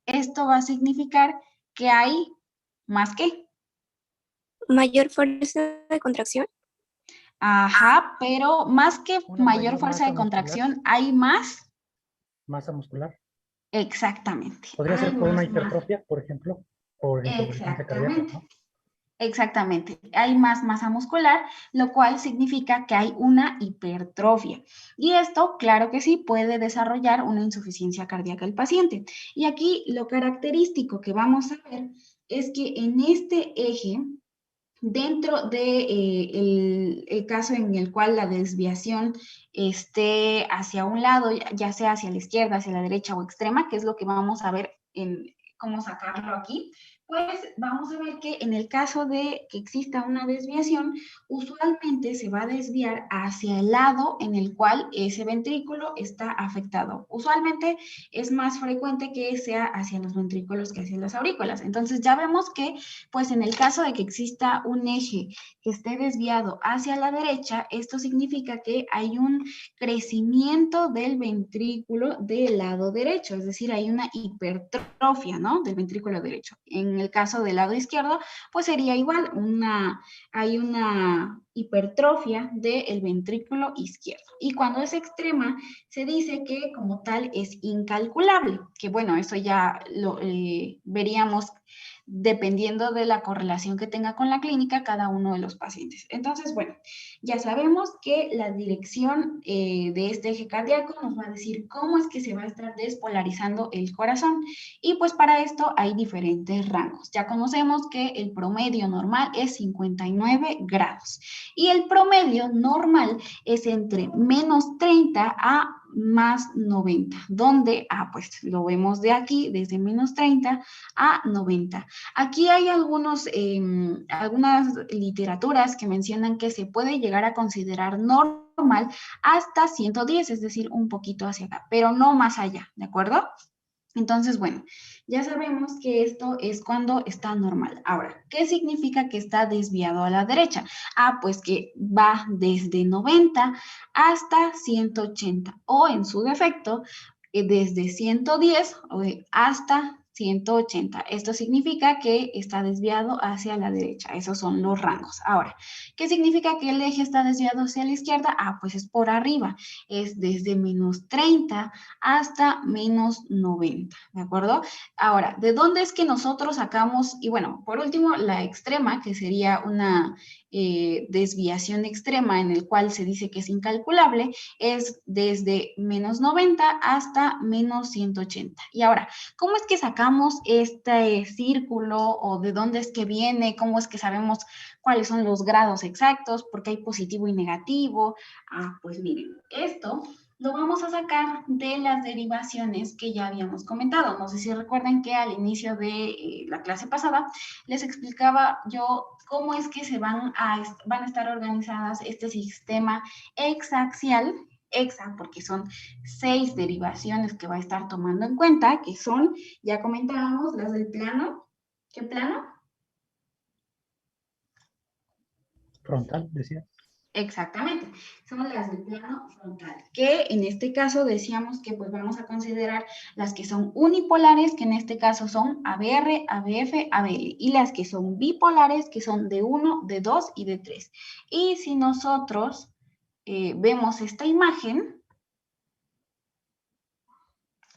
Esto va a significar que hay más que. Mayor fuerza de contracción. Ajá, pero más que Una mayor mayor fuerza masa de muscular. contracción, hay más. Masa muscular. Exactamente. Podría Hay ser por una más masa. hipertrofia, por ejemplo, por insuficiencia cardíaca, Exactamente. ¿no? Exactamente, hay más masa muscular, lo cual significa que hay una hipertrofia. Y esto, claro que sí, puede desarrollar una insuficiencia cardíaca el paciente. Y aquí lo característico que vamos a ver es que en este eje, dentro de el caso en el cual la desviación esté hacia un lado, ya sea hacia la izquierda, hacia la derecha o extrema, que es lo que vamos a ver en cómo sacarlo aquí, pues vamos a ver que en el caso de que exista una desviación, usualmente se va a desviar hacia el lado en el cual ese ventrículo está afectado. Usualmente es más frecuente que sea hacia los ventrículos que hacia las aurículas. Entonces ya vemos que pues en el caso de que exista un eje que esté desviado hacia la derecha, esto significa que hay un crecimiento del ventrículo del lado derecho, es decir, hay una hipertrofia, ¿no? Del ventrículo derecho. En el caso del lado izquierdo, pues sería igual, hay una hipertrofia del ventrículo izquierdo. Y cuando es extrema, se dice que como tal es incalculable, que bueno, eso ya lo veríamos dependiendo de la correlación que tenga con la clínica cada uno de los pacientes. Entonces, bueno, ya sabemos que la dirección de este eje cardíaco nos va a decir cómo es que se va a estar despolarizando el corazón. Y pues para esto hay diferentes rangos. Ya conocemos que el promedio normal es 59 grados y el promedio normal es entre menos 30 a más 90, donde, pues lo vemos de aquí, desde menos 30 a 90. Aquí hay algunas literaturas que mencionan que se puede llegar a considerar normal hasta 110, es decir, un poquito hacia acá, pero no más allá, ¿de acuerdo? Entonces, bueno, ya sabemos que esto es cuando está normal. Ahora, ¿qué significa que está desviado a la derecha? Pues que va desde 90 hasta 180 o en su defecto, desde 110 hasta 180. Esto significa que está desviado hacia la derecha. Esos son los rangos. Ahora, ¿qué significa que el eje está desviado hacia la izquierda? Pues es por arriba. Es desde menos 30 hasta menos 90, ¿de acuerdo? Ahora, ¿de dónde es que nosotros sacamos? Y bueno, por último, la extrema, que sería una desviación extrema en el cual se dice que es incalculable, es desde menos 90 hasta menos 180. Y ahora, ¿cómo es que sacamos este círculo o de dónde es que viene? ¿Cómo es que sabemos cuáles son los grados exactos? ¿Por qué hay positivo y negativo? Pues miren, esto lo vamos a sacar de las derivaciones que ya habíamos comentado. No sé si recuerdan que al inicio de la clase pasada les explicaba yo cómo es que van a estar organizadas este sistema hexaxial, hexa, porque son 6 derivaciones que va a estar tomando en cuenta, que son, ya comentábamos, las del plano. ¿Qué plano? Frontal, decía. Exactamente, son las del plano frontal, que en este caso decíamos que pues vamos a considerar las que son unipolares, que en este caso son ABR, ABF, ABL, y las que son bipolares, que son de 1, de 2 y de 3. Y si nosotros vemos esta imagen,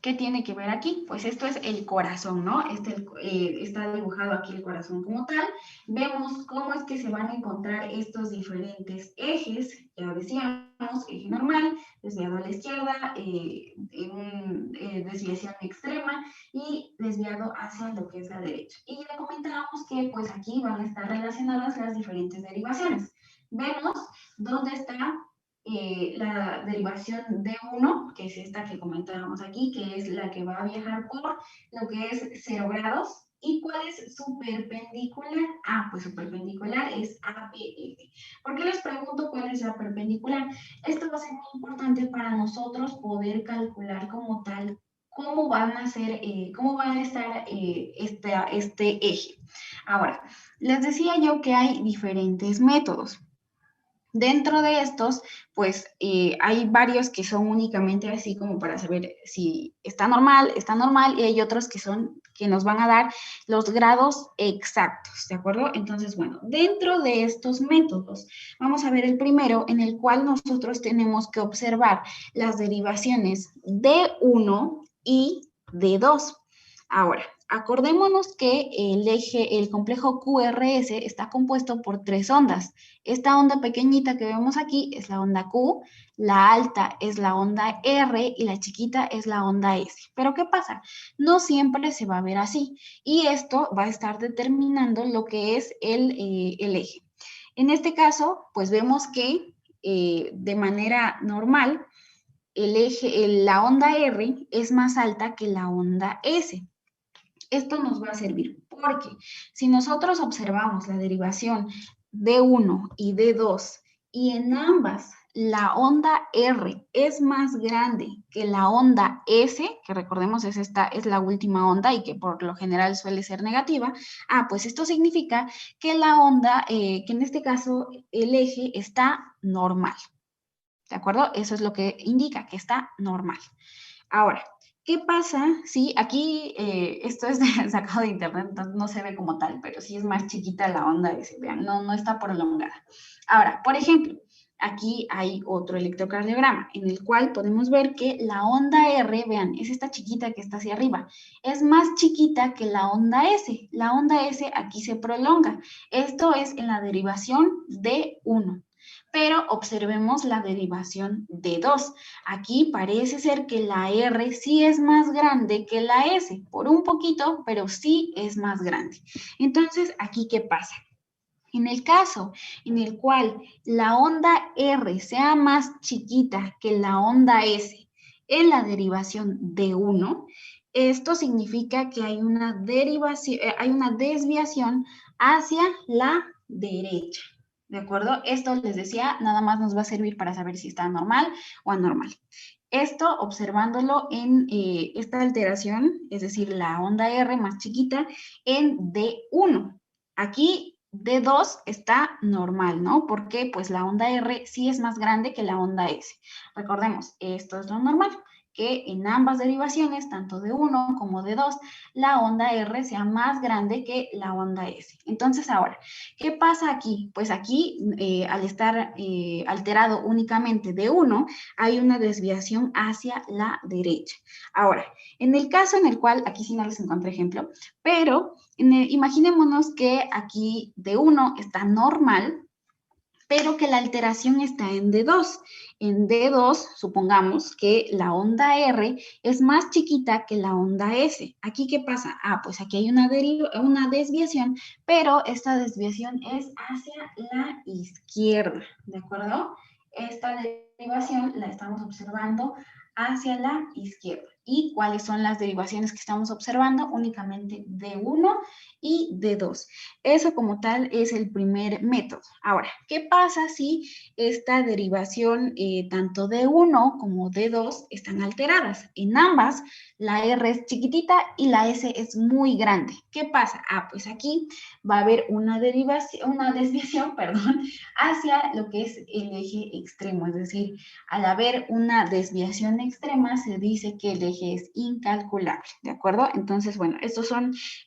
¿qué tiene que ver aquí? Pues esto es el corazón, ¿no? Está dibujado aquí el corazón como tal. Vemos cómo es que se van a encontrar estos diferentes ejes. Ya decíamos, eje normal, desviado a la izquierda, desviación extrema y desviado hacia lo que es la derecha. Y ya comentábamos que pues aquí van a estar relacionadas las diferentes derivaciones. Vemos dónde está la derivación de 1, que es esta que comentábamos aquí, que es la que va a viajar por lo que es 0 grados. ¿Y cuál es su perpendicular? Pues su perpendicular es APF. ¿Por qué les pregunto cuál es la perpendicular? Esto va a ser muy importante para nosotros poder calcular como tal cómo van a ser, cómo va a estar este eje. Ahora, les decía yo que hay diferentes métodos. Dentro de estos, pues hay varios que son únicamente así como para saber si está normal, y hay otros que nos van a dar los grados exactos, ¿de acuerdo? Entonces, bueno, dentro de estos métodos, vamos a ver el primero en el cual nosotros tenemos que observar las derivaciones de 1 y de 2. Ahora, acordémonos que el complejo QRS está compuesto por 3 ondas. Esta onda pequeñita que vemos aquí es la onda Q, la alta es la onda R y la chiquita es la onda S. Pero ¿qué pasa? No siempre se va a ver así y esto va a estar determinando lo que es el eje. En este caso, pues vemos que de manera normal, la onda R es más alta que la onda S. Esto nos va a servir porque si nosotros observamos la derivación de 1 y de 2 y en ambas la onda R es más grande que la onda S, que recordemos es la última onda y que por lo general suele ser negativa, pues esto significa que la onda, que en este caso el eje está normal, ¿de acuerdo? Eso es lo que indica, que está normal. Ahora, ¿qué pasa si aquí, esto es sacado de internet, entonces no se ve como tal, pero sí es más chiquita la onda ese, vean, no está prolongada. Ahora, por ejemplo, aquí hay otro electrocardiograma en el cual podemos ver que la onda R, vean, es esta chiquita que está hacia arriba, es más chiquita que la onda S. La onda S aquí se prolonga. Esto es en la derivación de 1. Pero observemos la derivación de 2. Aquí parece ser que la R sí es más grande que la S, por un poquito, pero sí es más grande. Entonces, ¿aquí qué pasa? En el caso en el cual la onda R sea más chiquita que la onda S en la derivación de 1, esto significa que hay una desviación hacia la derecha. ¿De acuerdo? Esto les decía, nada más nos va a servir para saber si está normal o anormal. Esto observándolo en esta alteración, es decir, la onda R más chiquita en D1. Aquí D2 está normal, ¿no? Porque pues la onda R sí es más grande que la onda S. Recordemos, esto es lo normal, que en ambas derivaciones, tanto de 1 como de 2, la onda R sea más grande que la onda S. Entonces ahora, ¿qué pasa aquí? Pues aquí, al estar alterado únicamente de 1, hay una desviación hacia la derecha. Ahora, en el caso en el cual, aquí sí no les encontré ejemplo, pero imaginémonos que aquí de 1 está normal, pero que la alteración está en D2. En D2, supongamos que la onda R es más chiquita que la onda S. ¿Aquí qué pasa? Pues aquí hay una desviación, pero esta desviación es hacia la izquierda, ¿de acuerdo? Esta derivación la estamos observando hacia la izquierda. ¿Y cuáles son las derivaciones que estamos observando? Únicamente D1 y D2. Eso como tal es el primer método. Ahora, ¿qué pasa si esta derivación tanto de 1 como de 2 están alteradas? En ambas, la R es chiquitita y la S es muy grande. ¿Qué pasa? Pues aquí va a haber una desviación, perdón, hacia lo que es el eje extremo. Es decir, al haber una desviación extrema, se dice que el eje es incalculable, ¿de acuerdo? Entonces, bueno, este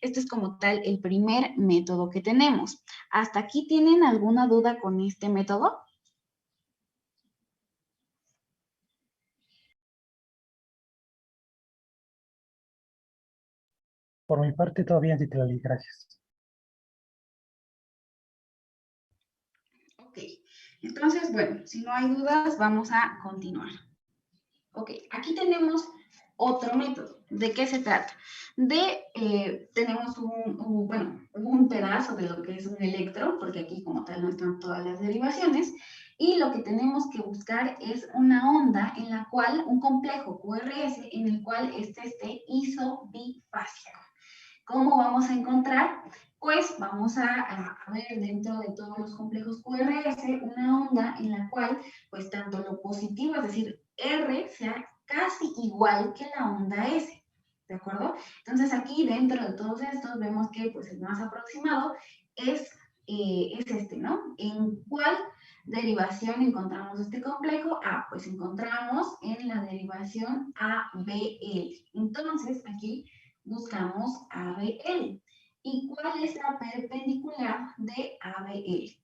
es como tal el primer método que tenemos. ¿Hasta aquí tienen alguna duda con este método? Por mi parte, todavía sí te la di, gracias. Ok, entonces, bueno, si no hay dudas, vamos a continuar. Ok, aquí tenemos otro método. ¿De qué se trata? Tenemos un pedazo de lo que es un electro, porque aquí como tal no están todas las derivaciones, y lo que tenemos que buscar es una onda en la cual, un complejo QRS, en el cual esté isobifásico. ¿Cómo vamos a encontrar? Pues vamos a ver dentro de todos los complejos QRS una onda en la cual pues tanto lo positivo, es decir, R sea casi igual que la onda S, ¿de acuerdo? Entonces aquí dentro de todos estos vemos que pues el más aproximado es este, ¿no? En cual derivación encontramos este complejo? Pues encontramos en la derivación ABL. Entonces, aquí buscamos ABL. ¿Y cuál es la perpendicular de ABL?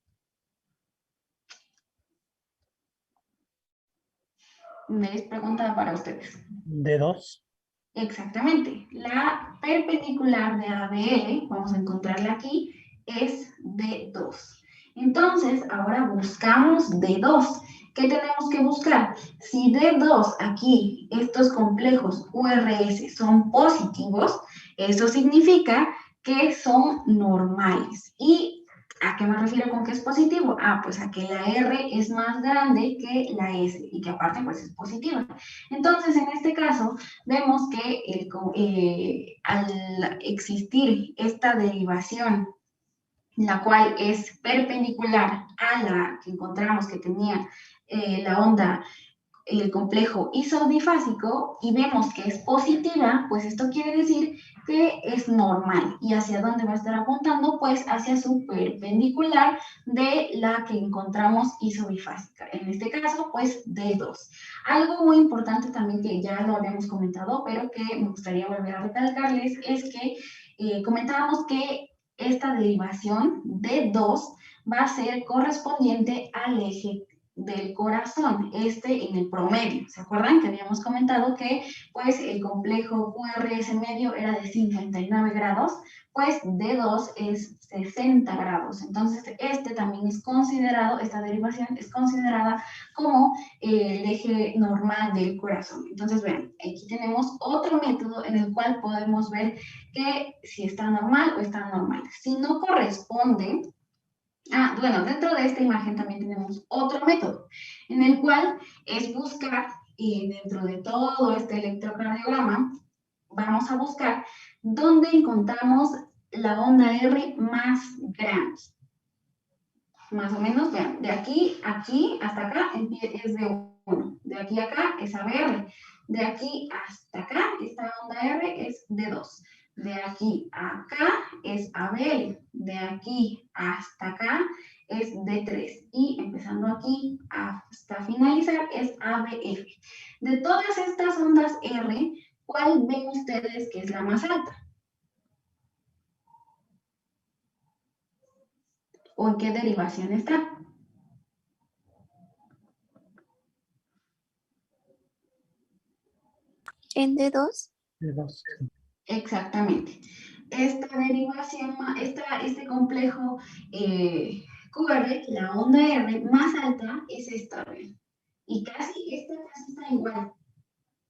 Es pregunta para ustedes. De 2. Exactamente. La perpendicular de ABL, vamos a encontrarla aquí, es de 2. Entonces, ahora buscamos D2. ¿Qué tenemos que buscar? Si D2 aquí, estos complejos QRS son positivos, eso significa que son normales. ¿Y a qué me refiero con que es positivo? Pues a que la R es más grande que la S y que aparte pues es positiva. Entonces, en este caso, vemos que al existir esta derivación, la cual es perpendicular a la que encontramos que tenía la onda, el complejo isodifásico, y vemos que es positiva, pues esto quiere decir que es normal. ¿Y hacia dónde va a estar apuntando? Pues hacia su perpendicular de la que encontramos isodifásica. En este caso, pues D2. Algo muy importante también que ya lo habíamos comentado, pero que me gustaría volver a recalcarles, es que comentábamos que esta derivación D2 va a ser correspondiente al eje del corazón, en el promedio. ¿Se acuerdan que habíamos comentado que pues el complejo QRS medio era de 59 grados? Pues D2 es 60 grados. Entonces, también es considerado, esta derivación es considerada como el eje normal del corazón. Entonces, vean, aquí tenemos otro método en el cual podemos ver que si está normal o está normal. Si no corresponde, bueno, dentro de esta imagen también tenemos otro método, en el cual es buscar, dentro de todo este electrocardiograma, vamos a buscar dónde encontramos la onda R más grande. Más o menos, vean, de aquí hasta acá es de 1, de aquí a acá es ABR, de aquí hasta acá, esta onda R es de 2. De aquí a acá es ABL, de aquí hasta acá es D3 y empezando aquí hasta finalizar es ABF. De todas estas ondas R, ¿cuál ven ustedes que es la más alta? ¿O en qué derivación está? En D2. De 2. Exactamente. Esta derivación, este complejo QR, la onda R más alta es esta, ¿ven? Y casi está igual,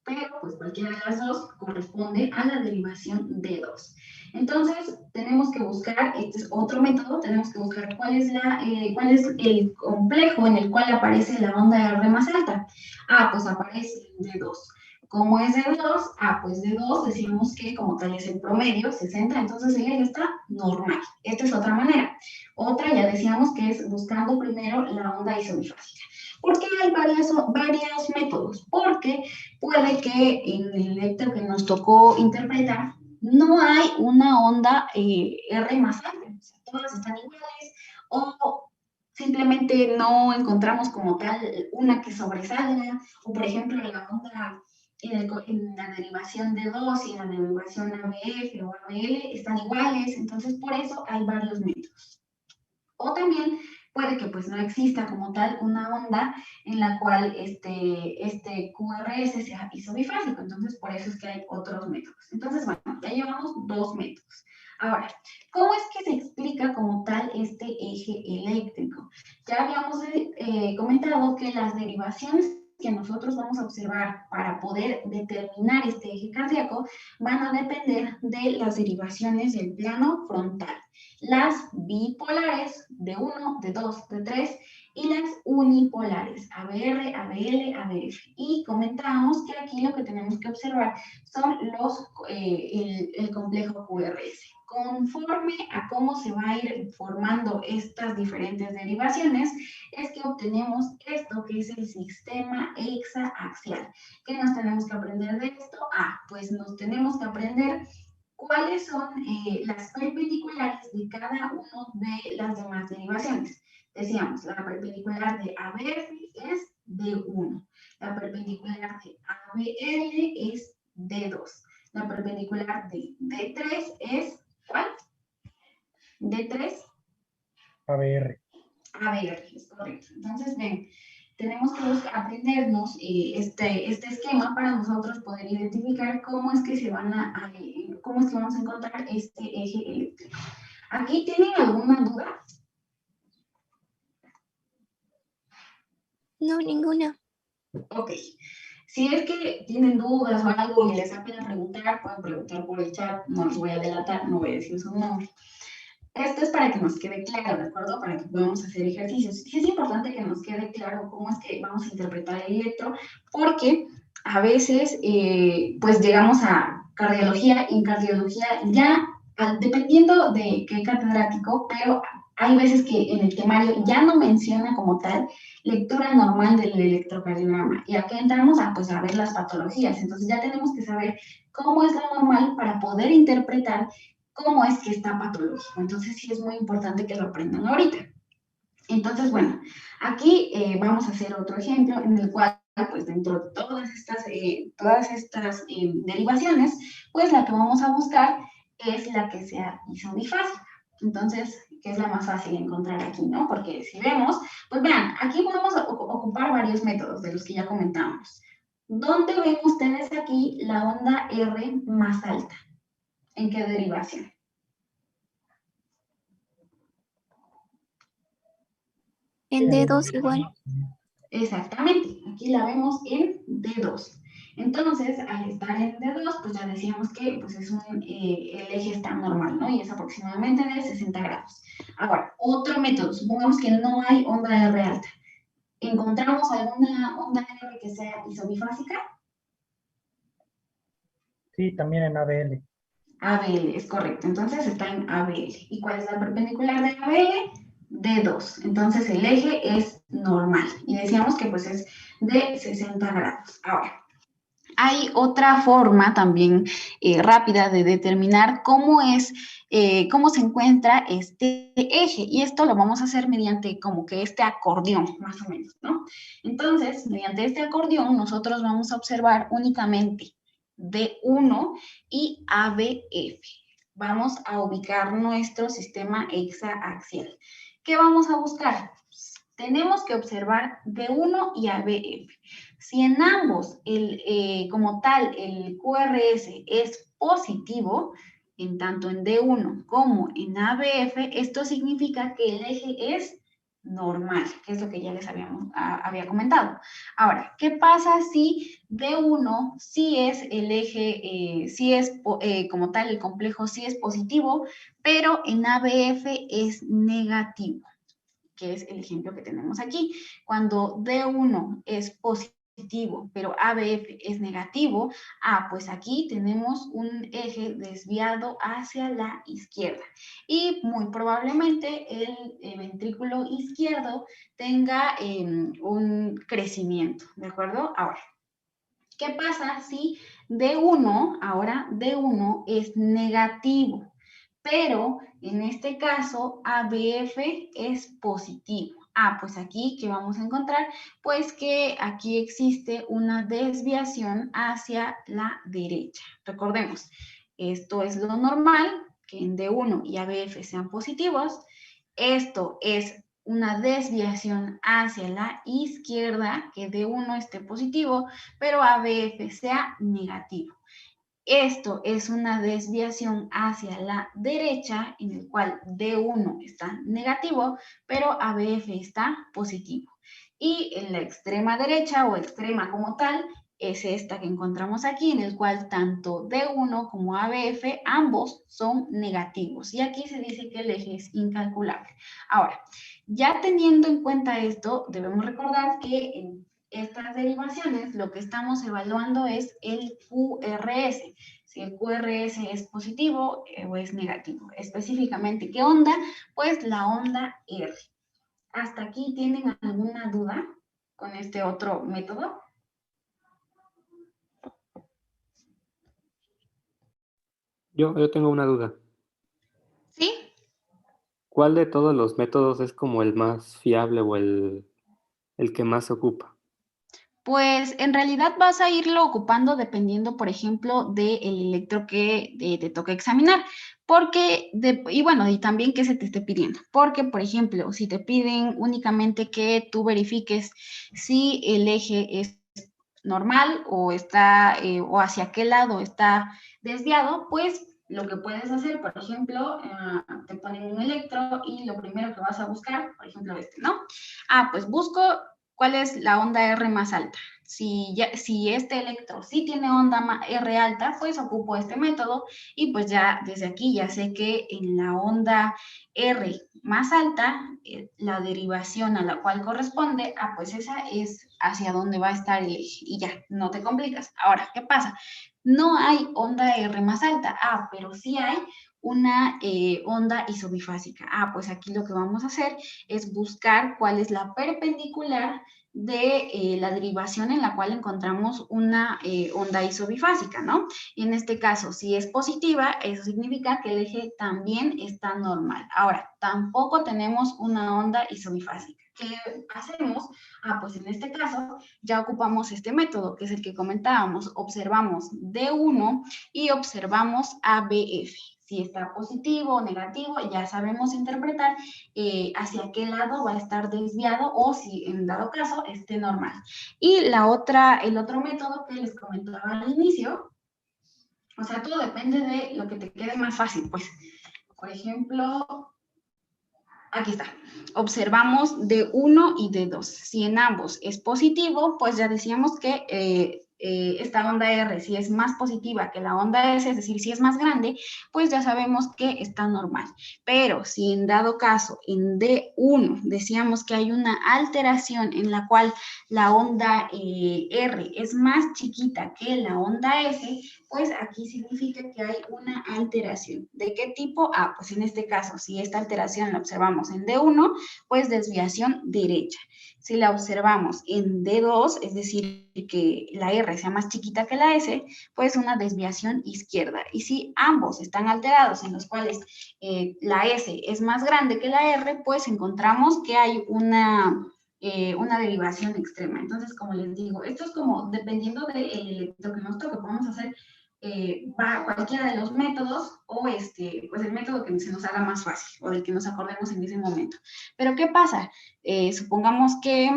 pero pues cualquiera de las dos corresponde a la derivación de 2. Entonces, tenemos que buscar, este es otro método, tenemos que buscar cuál es el complejo en el cual aparece la onda R más alta. Pues aparece el de 2. ¿Cómo es de 2? Pues de 2 decimos que como tal es el promedio, 60, entonces él está normal. Esta es otra manera. Otra ya decíamos que es buscando primero la onda isodifásica. ¿Por qué hay varios métodos? Porque puede que en el electro que nos tocó interpretar no hay una onda R más alta, o sea, todas están iguales, o simplemente no encontramos como tal una que sobresalga, o por ejemplo la onda en la derivación de 2 y en la derivación ABF o ABL están iguales, entonces por eso hay varios métodos. O también puede que pues no exista como tal una onda en la cual este QRS sea isodifásico, entonces por eso es que hay otros métodos. Entonces, bueno, ya llevamos 2 métodos. Ahora, ¿cómo es que se explica como tal este eje eléctrico? Ya habíamos comentado que las derivaciones que nosotros vamos a observar para poder determinar este eje cardíaco van a depender de las derivaciones del plano frontal. Las bipolares de 1, de 2, de 3 y las unipolares, ABR, ABL, ABF. Y comentábamos que aquí lo que tenemos que observar son el complejo QRS. Conforme a cómo se va a ir formando estas diferentes derivaciones, es que obtenemos esto que es el sistema hexaaxial. ¿Qué nos tenemos que aprender de esto? Pues nos tenemos que aprender cuáles son las perpendiculares de cada una de las demás derivaciones. Decíamos, la perpendicular de ABF es D1. La perpendicular de ABL es D2. La perpendicular de D3 es, ¿cuál? D3. ABR. ABR, es correcto. Entonces, ven, tenemos que aprendernos este esquema para nosotros poder identificar cómo es que cómo es que vamos a encontrar este eje eléctrico. ¿Aquí tienen alguna duda? No, ninguna. Ok. Si es que tienen dudas o algo y les da pena preguntar, pueden preguntar por el chat, no los voy a delatar, no voy a decir su nombre. Esto es para que nos quede claro, ¿de acuerdo? Para que podamos hacer ejercicios. Sí es importante que nos quede claro cómo es que vamos a interpretar el electro, porque a veces, pues llegamos a cardiología, y en cardiología ya, dependiendo de qué catedrático, pero hay veces que en el temario ya no menciona como tal lectura normal del electrocardiograma. Y aquí entramos a, pues, a ver las patologías. Entonces ya tenemos que saber cómo es lo normal para poder interpretar cómo es que está patológico. Entonces sí es muy importante que lo aprendan ahorita. Entonces, bueno, aquí vamos a hacer otro ejemplo en el cual, pues dentro de todas estas derivaciones, pues la que vamos a buscar es la que sea isomifásica. Entonces, que es la más fácil de encontrar aquí, ¿no? Porque si vemos, pues vean, aquí podemos ocupar varios métodos de los que ya comentamos. ¿Dónde ven ustedes aquí la onda R más alta? ¿En qué derivación? En D2 igual. Exactamente, aquí la vemos en D2. Entonces, al estar en D2, pues ya decíamos que pues el eje está normal, ¿no? Y es aproximadamente de 60 grados. Ahora, otro método, supongamos que no hay onda R alta. ¿Encontramos alguna onda R que sea isomifásica? Sí, también en ABL. ABL, es correcto. Entonces está en ABL. ¿Y cuál es la perpendicular de ABL? D2. Entonces el eje es normal. Y decíamos que pues es de 60 grados. Ahora, hay otra forma también rápida de determinar cómo se encuentra este eje. Y esto lo vamos a hacer mediante como que este acordeón, más o menos, ¿no? Entonces, mediante este acordeón, nosotros vamos a observar únicamente D1 y ABF. Vamos a ubicar nuestro sistema hexaaxial. ¿Qué vamos a buscar? Tenemos que observar D1 y ABF. Si en ambos, como tal, el QRS es positivo, en tanto en D1 como en ABF, esto significa que el eje es normal, que es lo que ya les había comentado. Ahora, ¿qué pasa si D1 sí es el eje, sí es como tal, el complejo sí es positivo, pero en ABF es negativo? Que es el ejemplo que tenemos aquí. Cuando D1 es positivo, pero ABF es negativo, pues aquí tenemos un eje desviado hacia la izquierda. Y muy probablemente el ventrículo izquierdo tenga un crecimiento, ¿de acuerdo? Ahora, ¿qué pasa si ahora D1 es negativo? Pero en este caso ABF es positivo. Pues aquí, ¿qué vamos a encontrar? Pues que aquí existe una desviación hacia la derecha. Recordemos, esto es lo normal, que en D1 y ABF sean positivos. Esto es una desviación hacia la izquierda, que D1 esté positivo, pero ABF sea negativo. Esto es una desviación hacia la derecha, en el cual D1 está negativo, pero ABF está positivo. Y en la extrema derecha o extrema como tal, es esta que encontramos aquí, en el cual tanto D1 como ABF, ambos son negativos. Y aquí se dice que el eje es incalculable. Ahora, ya teniendo en cuenta esto, debemos recordar que en estas derivaciones lo que estamos evaluando es el QRS. Si el QRS es positivo o es negativo. Específicamente, ¿qué onda? Pues la onda R. ¿Hasta aquí tienen alguna duda con este otro método? Yo tengo una duda. ¿Sí? ¿Cuál de todos los métodos es como el más fiable o el que más se ocupa? Pues en realidad vas a irlo ocupando dependiendo, por ejemplo, del electro que te toca examinar. Y bueno, y también que se te esté pidiendo. Porque, por ejemplo, si te piden únicamente que tú verifiques si el eje es normal o está, o hacia qué lado está desviado, pues lo que puedes hacer, por ejemplo, te ponen un electro y lo primero que vas a buscar, por ejemplo, ¿no? Pues busco cuál es la onda R más alta. Si este electro sí tiene onda R alta, pues ocupo este método y pues ya desde aquí ya sé que en la onda R más alta, la derivación a la cual corresponde, pues esa es hacia dónde va a estar el eje y ya, no te complicas. Ahora, ¿qué pasa? No hay onda R más alta, pero sí hay una onda isobifásica. Pues aquí lo que vamos a hacer es buscar cuál es la perpendicular de la derivación en la cual encontramos una onda isobifásica, ¿no? Y en este caso, si es positiva, eso significa que el eje también está normal. Ahora, tampoco tenemos una onda isobifásica. ¿Qué hacemos? Pues en este caso ya ocupamos este método, que es el que comentábamos. Observamos D1 y observamos ABF. Si está positivo o negativo, ya sabemos interpretar hacia qué lado va a estar desviado o si en dado caso esté normal. Y el otro método que les comentaba al inicio, o sea, todo depende de lo que te quede más fácil, pues. Por ejemplo, aquí está. Observamos D1 y D2. Si en ambos es positivo, pues ya decíamos que esta onda R, si es más positiva que la onda S, es decir, si es más grande, pues ya sabemos que está normal. Pero si en dado caso en D1 decíamos que hay una alteración en la cual la onda R es más chiquita que la onda S, pues aquí significa que hay una alteración. ¿De qué tipo? Pues en este caso, si esta alteración la observamos en D1, pues desviación derecha. Si la observamos en D2, es decir, que la R sea más chiquita que la S, pues una desviación izquierda. Y si ambos están alterados, en los cuales la S es más grande que la R, pues encontramos que hay una derivación extrema. Entonces, como les digo, esto es como dependiendo del electro que nos toque, podemos hacer cualquiera de los métodos o pues el método que se nos haga más fácil o del que nos acordemos en ese momento. Pero ¿qué pasa? Supongamos que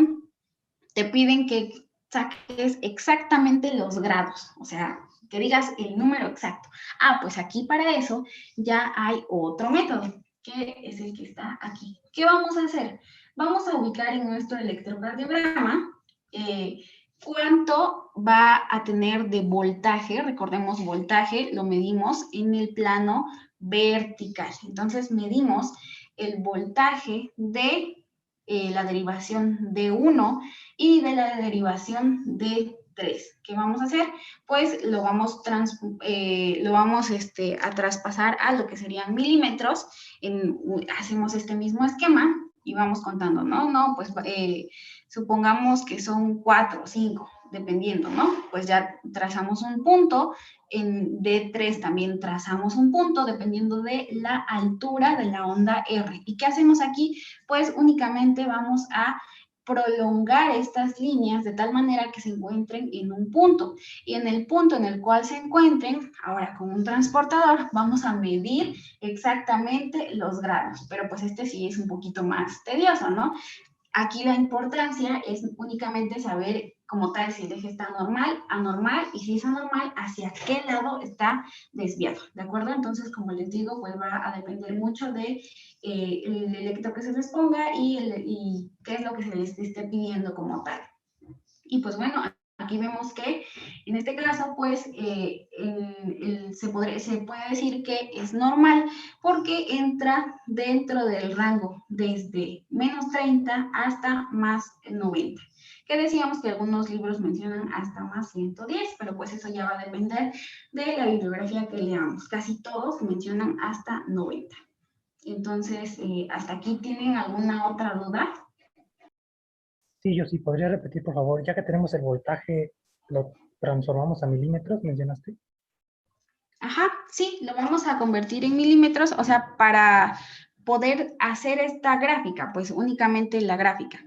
te piden que saques exactamente los grados, o sea, que digas el número exacto. Pues aquí para eso ya hay otro método, que es el que está aquí. ¿Qué vamos a hacer? Vamos a ubicar en nuestro electrocardiograma cuánto va a tener de voltaje. Recordemos, voltaje lo medimos en el plano vertical. Entonces medimos el voltaje de la derivación de 1 y de la derivación de 3. ¿Qué vamos a hacer? Pues lo vamos a traspasar a lo que serían milímetros. Hacemos este mismo esquema y vamos contando, ¿no? Pues supongamos que son 4 o 5, dependiendo, ¿no? Pues ya trazamos un punto. En D3 también trazamos un punto dependiendo de la altura de la onda R. ¿Y qué hacemos aquí? Pues únicamente vamos a prolongar estas líneas de tal manera que se encuentren en un punto. Y en el punto en el cual se encuentren, ahora con un transportador, vamos a medir exactamente los grados. Pero pues este sí es un poquito más tedioso, ¿no? Aquí la importancia es únicamente saber como tal si el eje está normal, anormal, y si es anormal, hacia qué lado está desviado, ¿de acuerdo? Entonces, como les digo, pues va a depender mucho de el electro que se les ponga y qué es lo que se les esté pidiendo como tal. Y pues bueno, aquí vemos que en este caso, pues se puede decir que es normal porque entra dentro del rango desde menos 30 hasta más 90. Que decíamos que algunos libros mencionan hasta más 110, pero pues eso ya va a depender de la bibliografía que leamos. Casi todos mencionan hasta 90. Entonces, ¿hasta aquí tienen alguna otra duda? Sí, yo sí, podría repetir, por favor, ya que tenemos el voltaje, lo transformamos a milímetros, mencionaste. Sí, lo vamos a convertir en milímetros, o sea, para poder hacer esta gráfica, pues únicamente la gráfica,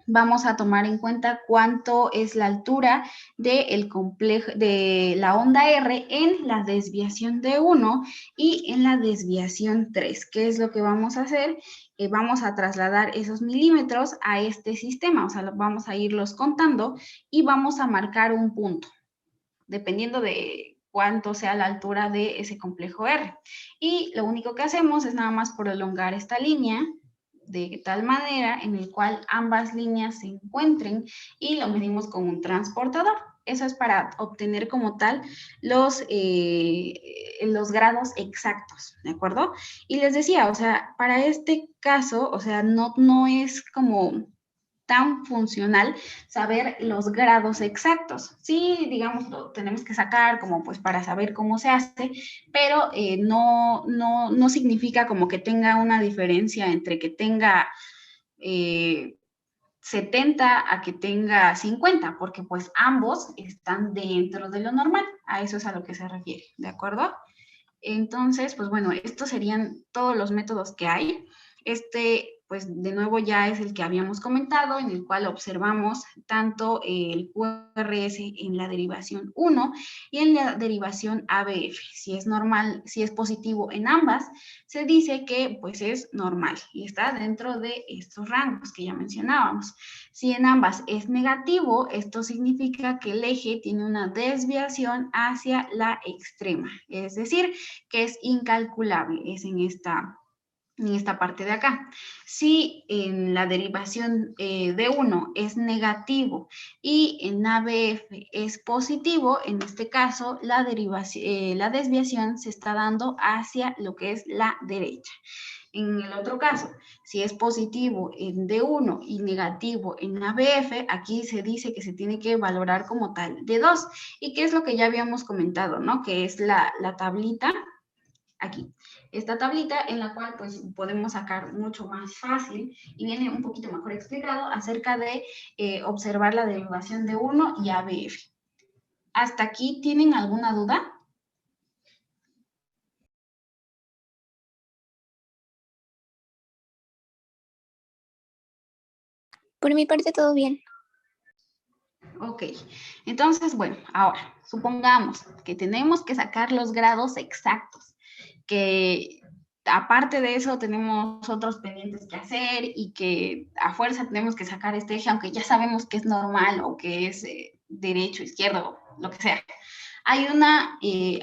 vamos a tomar en cuenta cuánto es la altura del complejo de la onda R en la desviación de 1 y en la desviación 3. ¿Qué es lo que vamos a hacer? Vamos a trasladar esos milímetros a este sistema, o sea, vamos a irlos contando y vamos a marcar un punto, dependiendo de cuánto sea la altura de ese complejo R. Y lo único que hacemos es nada más prolongar esta línea de tal manera en el cual ambas líneas se encuentren y lo medimos con un transportador. Eso es para obtener como tal los grados exactos, ¿de acuerdo? Y les decía, o sea, para este caso, o sea, no es como tan funcional saber los grados exactos. Sí, digamos, lo tenemos que sacar como pues para saber cómo se hace, pero no significa como que tenga una diferencia entre que tenga 70 a que tenga 50, porque pues ambos están dentro de lo normal. A eso es a lo que se refiere, ¿de acuerdo? Entonces, pues bueno, estos serían todos los métodos que hay. Pues de nuevo ya es el que habíamos comentado, en el cual observamos tanto el QRS en la derivación 1 y en la derivación ABF. Si es normal, si es positivo en ambas, se dice que pues es normal y está dentro de estos rangos que ya mencionábamos. Si en ambas es negativo, esto significa que el eje tiene una desviación hacia la extrema, es decir, que es incalculable, es en esta parte de acá. Si en la derivación de 1 es negativo y en ABF es positivo, en este caso la desviación se está dando hacia lo que es la derecha. En el otro caso, si es positivo en D1 y negativo en ABF, aquí se dice que se tiene que valorar como tal D2. ¿Y qué es lo que ya habíamos comentado, no? Que es la tablita aquí. Esta tablita en la cual pues podemos sacar mucho más fácil y viene un poquito mejor explicado acerca de observar la derivación de 1 y ABF. ¿Hasta aquí tienen alguna duda? Por mi parte, todo bien. Ok, entonces, bueno, ahora, supongamos que tenemos que sacar los grados exactos, que aparte de eso tenemos otros pendientes que hacer y que a fuerza tenemos que sacar este eje, aunque ya sabemos que es normal o que es derecho, izquierdo, lo que sea. Hay una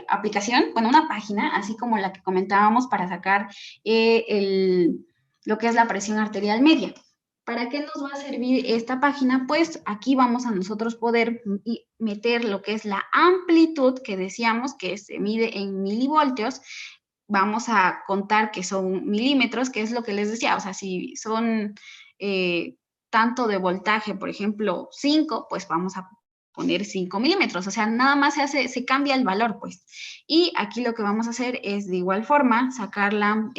aplicación, bueno, una página, así como la que comentábamos para sacar lo que es la presión arterial media. ¿Para qué nos va a servir esta página? Pues aquí vamos a nosotros poder meter lo que es la amplitud que decíamos que se mide en milivoltios. Vamos a contar que son milímetros, que es lo que les decía. O sea, si son tanto de voltaje, por ejemplo, 5, pues vamos a poner 5 milímetros. O sea, nada más se cambia el valor, pues. Y aquí lo que vamos a hacer es de igual forma sacar la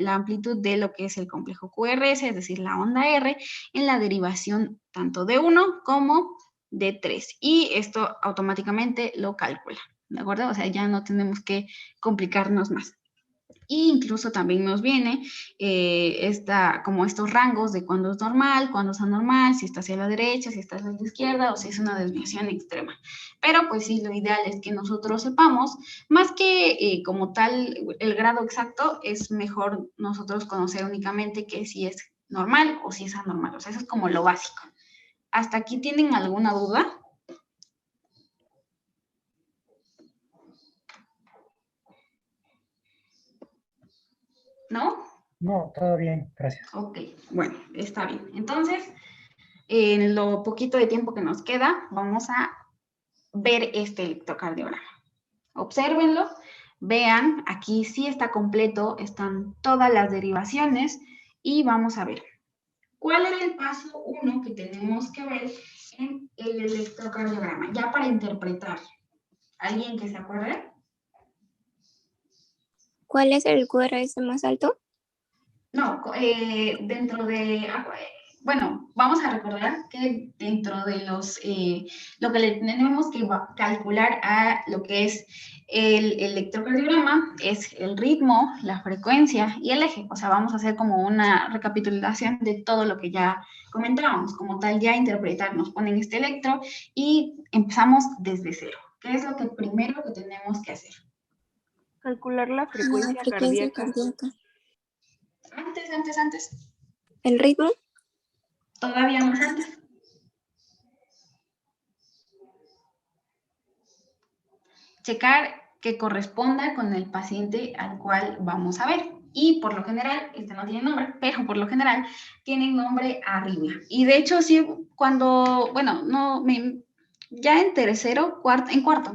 amplitud de lo que es el complejo QRS, es decir, la onda R, en la derivación tanto de 1 como de 3. Y esto automáticamente lo calcula, ¿de acuerdo? O sea, ya no tenemos que complicarnos más. E incluso también nos viene como estos rangos de cuándo es normal, cuándo es anormal, si está hacia la derecha, si está hacia la izquierda o si es una desviación extrema. Pero pues sí, lo ideal es que nosotros sepamos, más que como tal el grado exacto, es mejor nosotros conocer únicamente que si es normal o si es anormal. O sea, eso es como lo básico. ¿Hasta aquí tienen alguna duda? ¿No? No, todo bien, gracias. Ok, bueno, está bien. Entonces, en lo poquito de tiempo que nos queda, vamos a ver este electrocardiograma. Obsérvenlo, vean, aquí sí está completo, están todas las derivaciones y vamos a ver. ¿Cuál era el paso 1 que tenemos que ver en el electrocardiograma? Ya para interpretar. ¿Alguien que se acuerde? ¿Cuál es el QRS más alto? No, dentro de bueno, vamos a recordar que dentro de lo que le tenemos que calcular a lo que es el electrocardiograma es el ritmo, la frecuencia y el eje. O sea, vamos a hacer como una recapitulación de todo lo que ya comentábamos. Como tal, ya interpretar, nos ponen este electro y empezamos desde cero. ¿Qué es lo que primero que tenemos que hacer? Calcular la La frecuencia frecuencia cardíaca. cardíaca. Antes. El ritmo. Todavía más antes. Checar que corresponda con el paciente al cual vamos a ver. Y por lo general, este no tiene nombre, pero por lo general tienen nombre arriba. Y de hecho, sí, cuando, bueno, no, ya en tercero, en cuarto,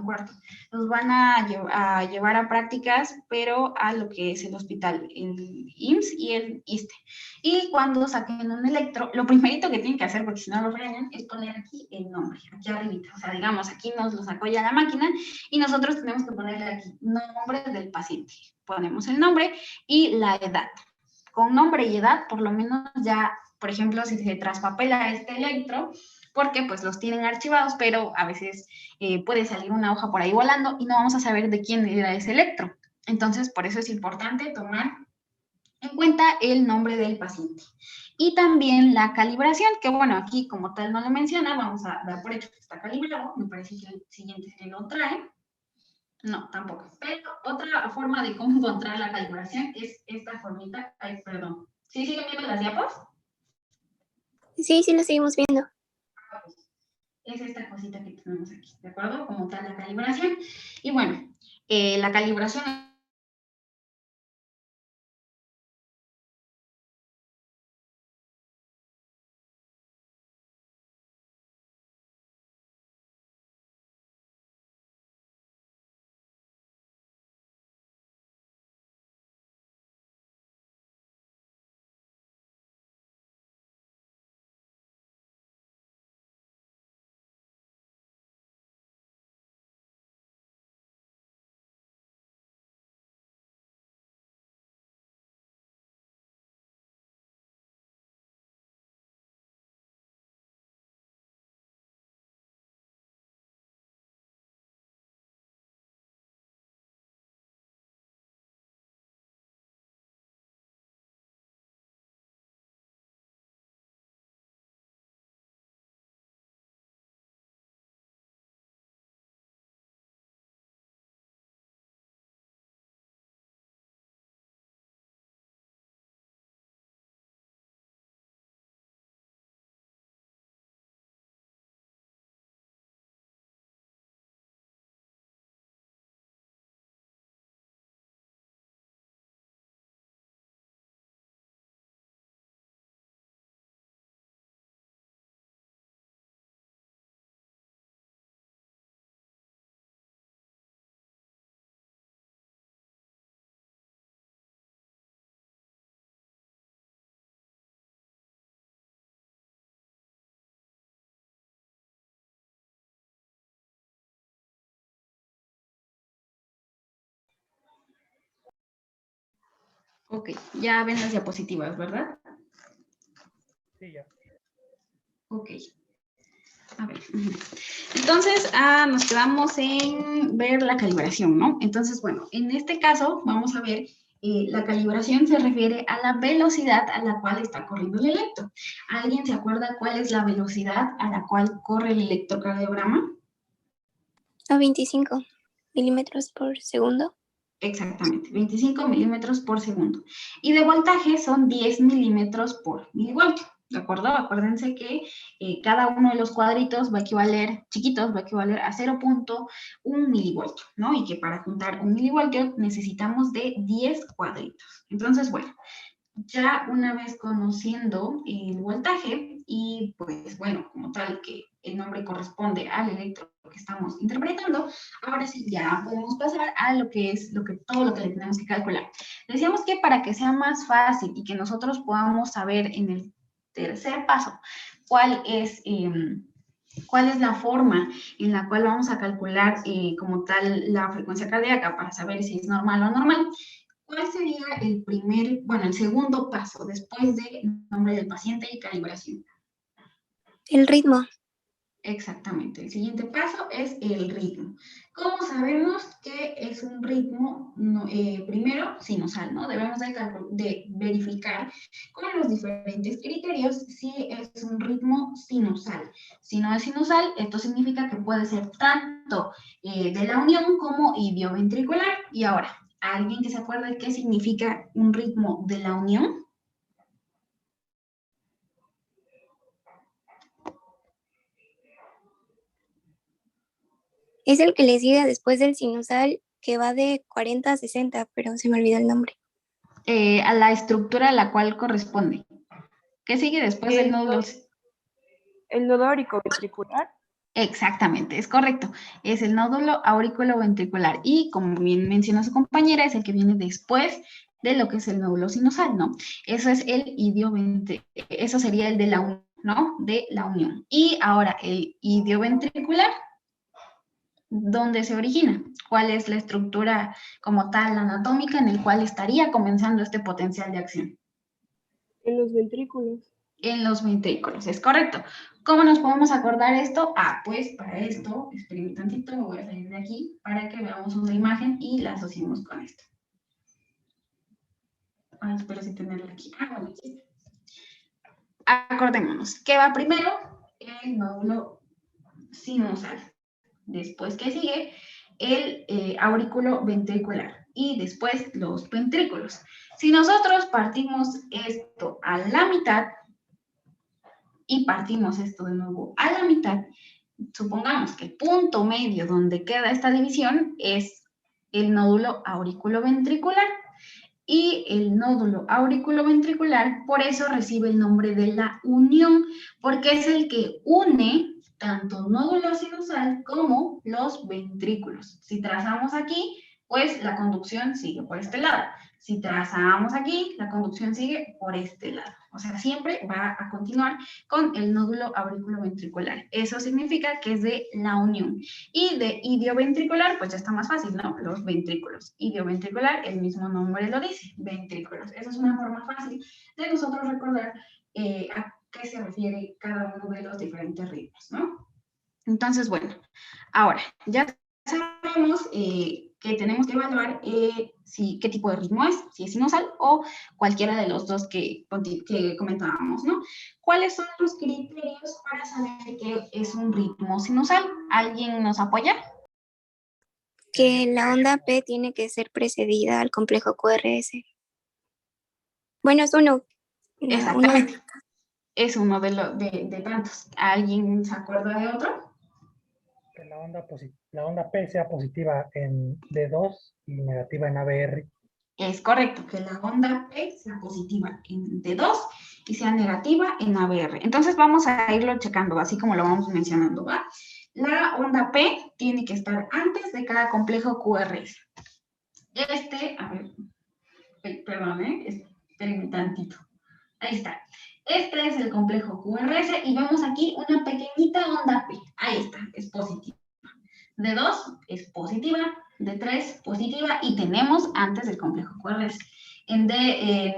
nos van a llevar a prácticas, pero a lo que es el hospital, el IMSS y el ISSSTE. Y cuando saquen un electro, lo primerito que tienen que hacer, porque si no lo regañan, es poner aquí el nombre, aquí arribita. O sea, digamos, aquí nos lo sacó ya la máquina y nosotros tenemos que ponerle aquí nombre del paciente. Ponemos el nombre y la edad. Con nombre y edad, por lo menos ya, por ejemplo, si se traspapela este electro, porque pues los tienen archivados, pero a veces puede salir una hoja por ahí volando y no vamos a saber de quién era ese electro. Entonces, por eso es importante tomar en cuenta el nombre del paciente. Y también la calibración, que bueno, aquí como tal no lo menciona, vamos a dar por hecho que está calibrado, me parece que el siguiente se lo trae. No, tampoco. Pero otra forma de cómo encontrar la calibración es esta formita. Ay, perdón. ¿Sí siguen viendo las diapos? Sí, sí lo seguimos viendo. Es esta cosita que tenemos aquí, ¿de acuerdo? Como tal la calibración. Y bueno, la calibración Ok, ya ven las diapositivas, ¿verdad? Sí, ya. Ok. A ver. Entonces, nos quedamos en ver la calibración, ¿no? Entonces, bueno, en este caso vamos a ver, la calibración se refiere a la velocidad a la cual está corriendo el electro. ¿Alguien se acuerda cuál es la velocidad a la cual corre el electrocardiograma? A 25 milímetros por segundo. Exactamente, 25 milímetros por segundo. Y de voltaje son 10 milímetros por milivoltio, ¿de acuerdo? Acuérdense que cada uno de los cuadritos va a equivaler, chiquitos, va a equivaler a 0.1 milivoltio, ¿no? Y que para juntar un milivoltio necesitamos de 10 cuadritos. Entonces, bueno, ya una vez conociendo el voltaje y pues bueno, como tal que el nombre corresponde al electro que estamos interpretando, ahora sí ya podemos pasar a lo que es todo lo que le tenemos que calcular. Decíamos que para que sea más fácil y que nosotros podamos saber en el tercer paso cuál es la forma en la cual vamos a calcular como tal la frecuencia cardíaca para saber si es normal o anormal. ¿Cuál sería el segundo paso después del nombre del paciente y calibración? El ritmo. Exactamente. El siguiente paso es el ritmo. ¿Cómo sabemos que es un ritmo? Primero, sinusal, ¿no? Debemos de verificar con los diferentes criterios si es un ritmo sinusal. Si no es sinusal, esto significa que puede ser tanto de la unión como idioventricular. Y ahora, ¿alguien que se acuerde qué significa un ritmo de la unión? Es el que le sigue después del sinusal, que va de 40 a 60, pero se me olvidó el nombre. A la estructura a la cual corresponde. ¿Qué sigue después del nódulo? El nodo auriculoventricular. Exactamente, es correcto. Es el nódulo auriculoventricular y, como bien mencionó su compañera, es el que viene después de lo que es el nódulo sinusal, ¿no? Eso es eso sería el de la unión, ¿no? De la unión. Y ahora el idioventricular, ¿dónde se origina? ¿Cuál es la estructura como tal anatómica en el cual estaría comenzando este potencial de acción? En los ventrículos. En los ventrículos, es correcto. ¿Cómo nos podemos acordar esto? Pues para esto, esperen un tantito, me voy a salir de aquí para que veamos una imagen y la asociemos con esto. Espero sí tenerla aquí. Bueno, aquí está. Acordémonos, ¿qué va primero? El nódulo sinusal. Después, ¿qué sigue? El aurículo ventricular. Y después los ventrículos. Si nosotros partimos esto a la mitad, y partimos esto de nuevo a la mitad, supongamos que el punto medio donde queda esta división es el nódulo auriculoventricular. Y el nódulo auriculoventricular, por eso recibe el nombre de la unión, porque es el que une tanto nódulo sinusal como los ventrículos. Si trazamos aquí, pues la conducción sigue por este lado. Si trazamos aquí, la conducción sigue por este lado. O sea, siempre va a continuar con el nódulo auriculoventricular. Eso significa que es de la unión. Y de idioventricular, pues ya está más fácil, ¿no? Los ventrículos. Idioventricular, el mismo nombre lo dice, ventrículos. Esa es una forma fácil de nosotros recordar a qué se refiere cada uno de los diferentes ritmos, ¿no? Entonces, bueno, ahora ya sabemos que tenemos que evaluar qué tipo de ritmo es, si es sinusal o cualquiera de los dos que comentábamos, ¿no? ¿Cuáles son los criterios para saber que es un ritmo sinusal? ¿Alguien nos apoya? Que la onda P tiene que ser precedida al complejo QRS. Bueno, es uno. Exactamente. Es uno de tantos. ¿Alguien se acuerda de otro? Que la onda P sea positiva en D2 y negativa en ABR. Es correcto, que la onda P sea positiva en D2 y sea negativa en ABR. Entonces vamos a irlo checando, así como lo vamos mencionando, ¿va? La onda P tiene que estar antes de cada complejo QRS. A ver, perdón, espérenme tantito. Ahí está. Este es el complejo QRS y vemos aquí una pequeñita onda P. Ahí está, es positiva. D2 es positiva, D3 positiva y tenemos antes del complejo QRS. En D2,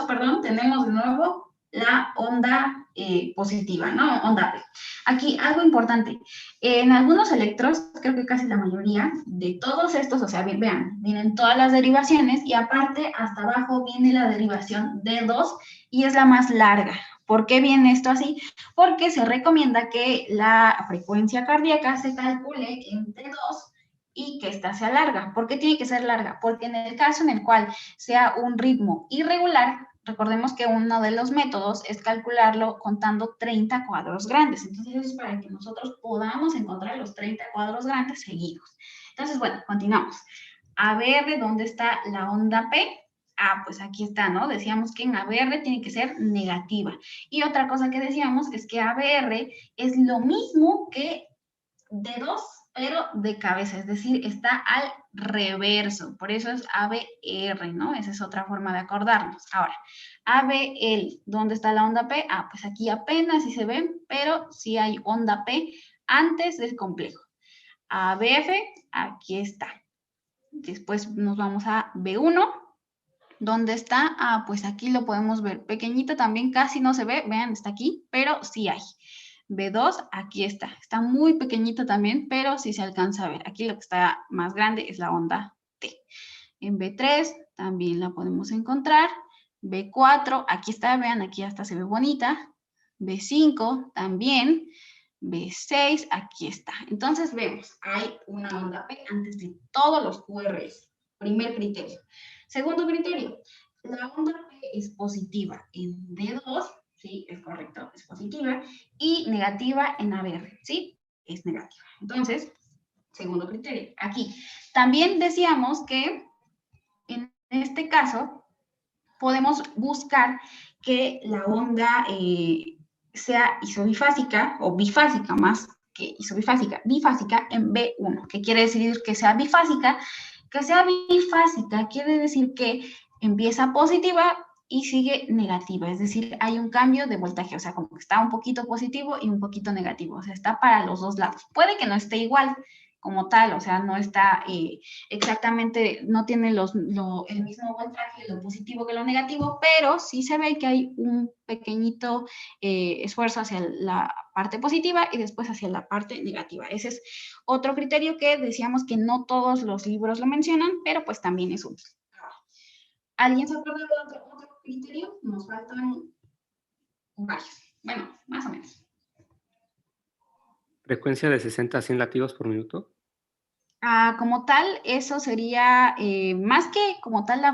perdón, tenemos de nuevo la onda positiva, ¿no? Onda P. Aquí algo importante, en algunos electros, creo que casi la mayoría de todos estos, o sea, vean, vienen todas las derivaciones y aparte hasta abajo viene la derivación D2 y es la más larga. ¿Por qué viene esto así? Porque se recomienda que la frecuencia cardíaca se calcule entre 2 y que ésta sea larga. ¿Por qué tiene que ser larga? Porque en el caso en el cual sea un ritmo irregular, recordemos que uno de los métodos es calcularlo contando 30 cuadros grandes. Entonces, eso es para que nosotros podamos encontrar los 30 cuadros grandes seguidos. Entonces, bueno, continuamos. A ver, ¿dónde está la onda P? Pues aquí está, ¿no? Decíamos que en ABR tiene que ser negativa. Y otra cosa que decíamos es que ABR es lo mismo que D2, pero de cabeza, es decir, está al reverso. Por eso es ABR, ¿no? Esa es otra forma de acordarnos. Ahora, ABL, ¿dónde está la onda P? Pues aquí apenas si se ven, pero sí hay onda P antes del complejo. ABF, aquí está. Después nos vamos a B1, ¿Dónde está? Ah, pues aquí lo podemos ver. Pequeñito también, casi no se ve. Vean, está aquí, pero sí hay. B2, aquí está. Está muy pequeñito también, pero sí se alcanza a ver. Aquí lo que está más grande es la onda T. En B3 también la podemos encontrar. B4, aquí está, vean, aquí hasta se ve bonita. B5 también. B6, aquí está. Entonces vemos, hay una onda P antes de todos los QRS. Primer criterio. Segundo criterio, la onda P es positiva en D2, sí, es correcto, es positiva, y negativa en ABR, sí, es negativa. Entonces, segundo criterio, aquí. También decíamos que en este caso podemos buscar que la onda sea isobifásica o bifásica más que isobifásica, bifásica en B1. ¿Qué quiere decir que sea bifásica? Que sea bifásica quiere decir que empieza positiva y sigue negativa, es decir, hay un cambio de voltaje, o sea, como que está un poquito positivo y un poquito negativo, o sea, está para los dos lados. Puede que no esté igual como tal, o sea, no está exactamente, no tiene el mismo voltaje, lo positivo que lo negativo, pero sí se ve que hay un pequeñito esfuerzo hacia la parte positiva y después hacia la parte negativa. Ese es otro criterio que decíamos que no todos los libros lo mencionan, pero pues también es útil. ¿Alguien se acuerda de otro criterio? Nos faltan varios. Bueno, más o menos. Frecuencia de 60 a 100 latidos por minuto. Como tal, eso sería más que como tal la